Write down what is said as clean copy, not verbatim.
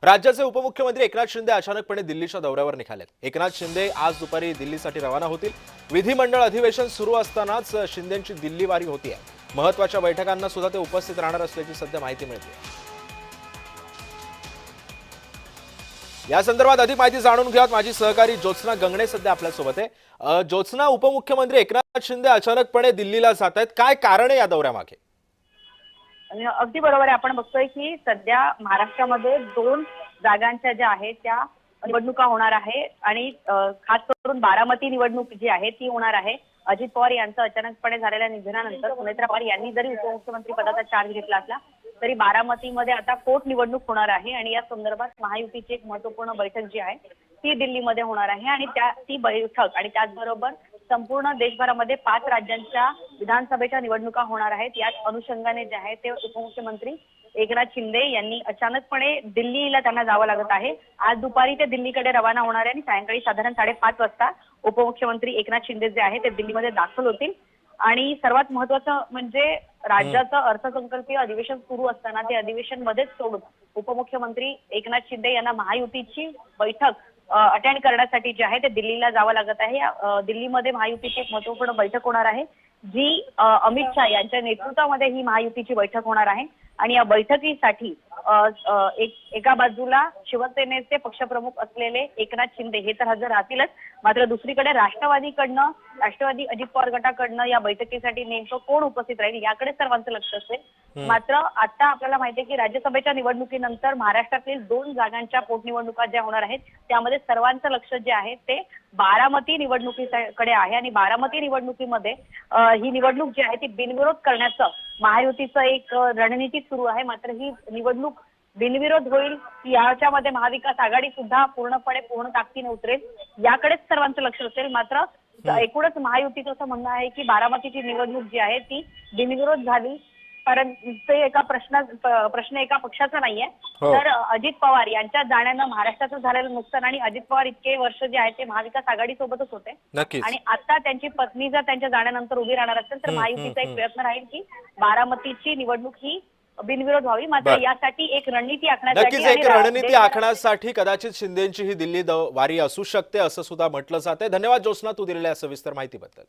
राज्याचे उपमुख्यमंत्री एकनाथ शिंदे अचानकपणे दिल्लीच्या दौऱ्यावर निघालेत। एकनाथ शिंदे आज दुपारी दिल्लीसाठी रवाना होतील। विधिमंडळ अधिवेशन सुरू असतानाच शिंदेंची दिल्ली वारी होतीये। महत्त्वाच्या बैठकांना सुद्धा ते उपस्थित राहणार असल्याची सध्या माहिती मिळते। या संदर्भात अधिक माहिती जाणून घेऊयात। माझी सहकारी ज्योत्स्ना गंगणे सध्या आपल्या सोबत आहे। ज्योत्स्ना, उपमुख्यमंत्री एकनाथ शिंदे अचानकपणे दिल्लीला जात आहेत, काय कारण आहे या दौऱ्यामागे? अगदी बरोबर आहे। आपण बघतोय की सध्या महाराष्ट्रामध्ये 2 जागांच्या ज्या आहेत त्या निवडणुका होणार आहे आणि खास करून बारामती निवडणूक जी आहे ती होणार आहे। अजित पवार यांचं अचानकपणे झालेल्या निधनानंतर सुनेत्रा पवार यांनी जरी उपमुख्यमंत्री पदाचा चार्ज घेतला असला तरी बारामतीमध्ये आता पोटनिवडणूक होणार आहे आणि या संदर्भात महायुतीची एक महत्त्वपूर्ण बैठक जी आहे ती दिल्लीमध्ये होणार आहे आणि ती बैठक आणि त्याचबरोबर संपूर्ण देशभरामध्ये 5 राज्यांच्या विधानसभेच्या निवडणुका होणार आहेत। याच अनुषंगाने जे आहे ते उपमुख्यमंत्री एकनाथ शिंदे यांनी अचानकपणे दिल्लीला त्यांना जावं लागत आहे। आज दुपारी ते दिल्लीकडे रवाना होणार आहे आणि सायंकाळी साधारण 5:30 वाजता उपमुख्यमंत्री एकनाथ शिंदे जे आहे ते दिल्लीमध्ये दाखल होतील। आणि सर्वात महत्त्वाचं म्हणजे राज्याचं अर्थसंकल्पीय अधिवेशन सुरू असताना ते अधिवेशन मध्येच सोडून उपमुख्यमंत्री एकनाथ शिंदे यांना महायुतीची बैठक अटेंड करण्यासाठी जे आहे ते दिल्लीला जावं लागत आहे। दिल्लीमध्ये महायुतीची एक महत्त्वपूर्ण बैठक होणार आहे जी अमित शहा यांच्या नेतृत्वामध्ये ही महायुतीची बैठक होणार आहे आणि या बैठकीसाठी एका बाजूला शिवसेनेचे पक्षप्रमुख असलेले एकनाथ शिंदे हे तर हजर राहतीलच, मात्र दुसरीकडे राष्ट्रवादी अजित पवार गटाकडनं या बैठकीसाठी नेमकं कोण उपस्थित राहील याकडे सर्वांचं लक्ष असेल। मात्र आता आपल्याला माहिती आहे की राज्यसभेच्या निवडणुकीनंतर महाराष्ट्रातील 2 जागांच्या पोटनिवडणुका ज्या होणार आहेत त्यामध्ये सर्वांचं लक्ष जे आहे ते बारामती निवडणुकीकडे आहे आणि बारामती निवडणुकीमध्ये ही निवडणूक जी आहे ती बिनविरोध करण्याचं महायुतीचं एक रणनीती सुरू आहे। मात्र ही निवडणूक बिनविरोध होईल याच्यामध्ये महाविकास आघाडी सुद्धा पूर्ण ताकदीने उतरेल याकडेच सर्वांचं लक्ष असेल। मात्र एकूणच महायुतीचं असं म्हणणं आहे की बारामतीची निवडणूक जी आहे ती बिनविरोध झाली कारण ते प्रश्न एका पक्षाचा नाहीये, तर अजित पवार यांच्या जाण्यानं महाराष्ट्राचं झालेलं नुकसान आणि अजित पवार इतके वर्ष जे आहे ते महाविकास आघाडी सोबतच होते आणि आता त्यांची पत्नी जर त्यांच्या जाण्यानंतर उभी राहणार असेल तर महायुतीचा एक प्रयत्न राहील की बारामतीची निवडणूक ही बिनविरोध व्हावी। मात्र यासाठी एक रणनीती आखण्यासाठी कदाचित शिंदेंची ही दिल्ली वारी असू शकते असं सुद्धा म्हटलं जातंय। धन्यवाद ज्योत्स्ना, तू दिलेल्या सविस्तर माहितीबद्दल।